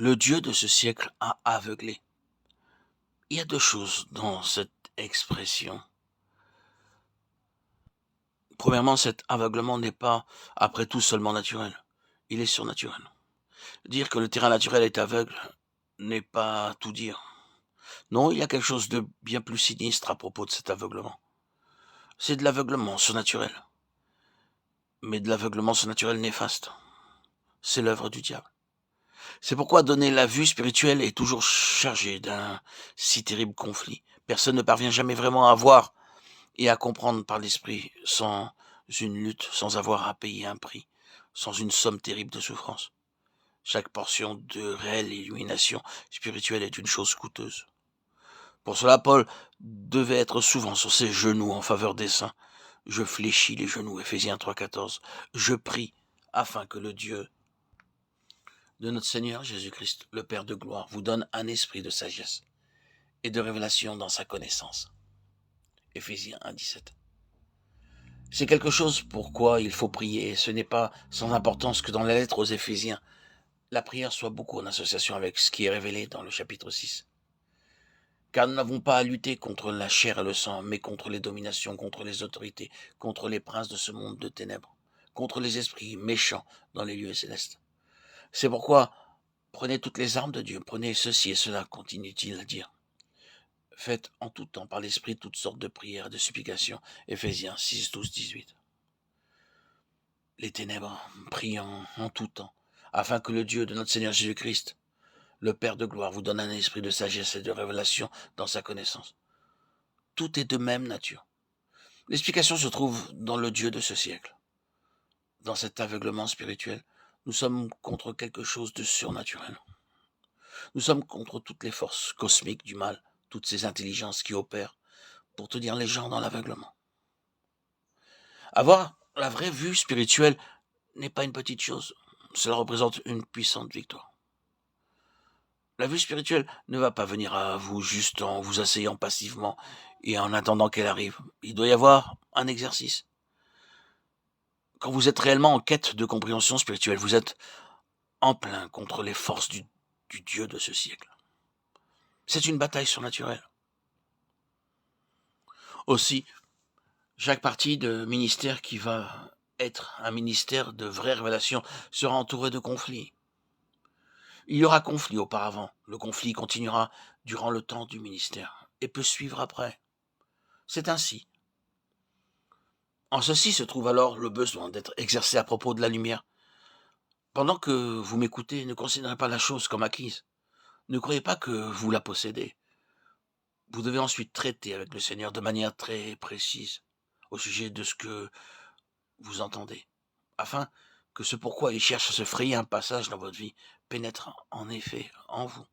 Le Dieu de ce siècle a aveuglé. Il y a deux choses dans cette expression. Premièrement, cet aveuglement n'est pas, après tout, seulement naturel. Il est surnaturel. Dire que le terrain naturel est aveugle n'est pas tout dire. Non, il y a quelque chose de bien plus sinistre à propos de cet aveuglement. C'est de l'aveuglement surnaturel. Mais de l'aveuglement surnaturel néfaste. C'est l'œuvre du diable. C'est pourquoi donner la vue spirituelle est toujours chargé d'un si terrible conflit. Personne ne parvient jamais vraiment à voir et à comprendre par l'esprit sans une lutte, sans avoir à payer un prix, sans une somme terrible de souffrance. Chaque portion de réelle illumination spirituelle est une chose coûteuse. Pour cela, Paul devait être souvent sur ses genoux en faveur des saints. Je fléchis les genoux, Éphésiens 3,14. Je prie afin que le Dieu de notre Seigneur Jésus-Christ, le Père de gloire, vous donne un esprit de sagesse et de révélation dans sa connaissance. Éphésiens 1,17. C'est quelque chose pourquoi il faut prier, et ce n'est pas sans importance que dans la lettre aux Éphésiens, la prière soit beaucoup en association avec ce qui est révélé dans le chapitre 6. Car nous n'avons pas à lutter contre la chair et le sang, mais contre les dominations, contre les autorités, contre les princes de ce monde de ténèbres, contre les esprits méchants dans les lieux célestes. C'est pourquoi prenez toutes les armes de Dieu, prenez ceci et cela, continue-t-il à dire. Faites en tout temps par l'Esprit toutes sortes de prières et de supplications. Éphésiens 6, 12, 18. Les ténèbres, priant en tout temps, afin que le Dieu de notre Seigneur Jésus-Christ, le Père de gloire, vous donne un esprit de sagesse et de révélation dans sa connaissance. Tout est de même nature. L'explication se trouve dans le Dieu de ce siècle. Dans cet aveuglement spirituel, nous sommes contre quelque chose de surnaturel. Nous sommes contre toutes les forces cosmiques du mal, toutes ces intelligences qui opèrent pour tenir les gens dans l'aveuglement. Avoir la vraie vue spirituelle n'est pas une petite chose. Cela représente une puissante victoire. La vue spirituelle ne va pas venir à vous juste en vous asseyant passivement et en attendant qu'elle arrive. Il doit y avoir un exercice. Quand vous êtes réellement en quête de compréhension spirituelle, vous êtes en plein contre les forces du Dieu de ce siècle. C'est une bataille surnaturelle. Aussi, chaque partie de ministère qui va être un ministère de vraie révélation sera entouré de conflits. Il y aura conflit auparavant. Le conflit continuera durant le temps du ministère et peut suivre après. C'est ainsi. En ceci se trouve alors le besoin d'être exercé à propos de la lumière. Pendant que vous m'écoutez, ne considérez pas la chose comme acquise. Ne croyez pas que vous la possédez. Vous devez ensuite traiter avec le Seigneur de manière très précise au sujet de ce que vous entendez, afin que ce pourquoi il cherche à se frayer un passage dans votre vie pénètre en effet en vous.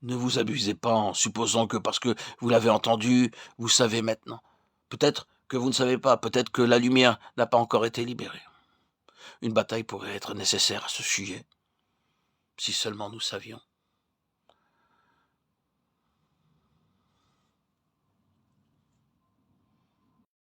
Ne vous abusez pas en supposant que parce que vous l'avez entendu, vous savez maintenant. Peut-être que vous ne savez pas, peut-être que la lumière n'a pas encore été libérée. Une bataille pourrait être nécessaire à ce sujet, si seulement nous savions.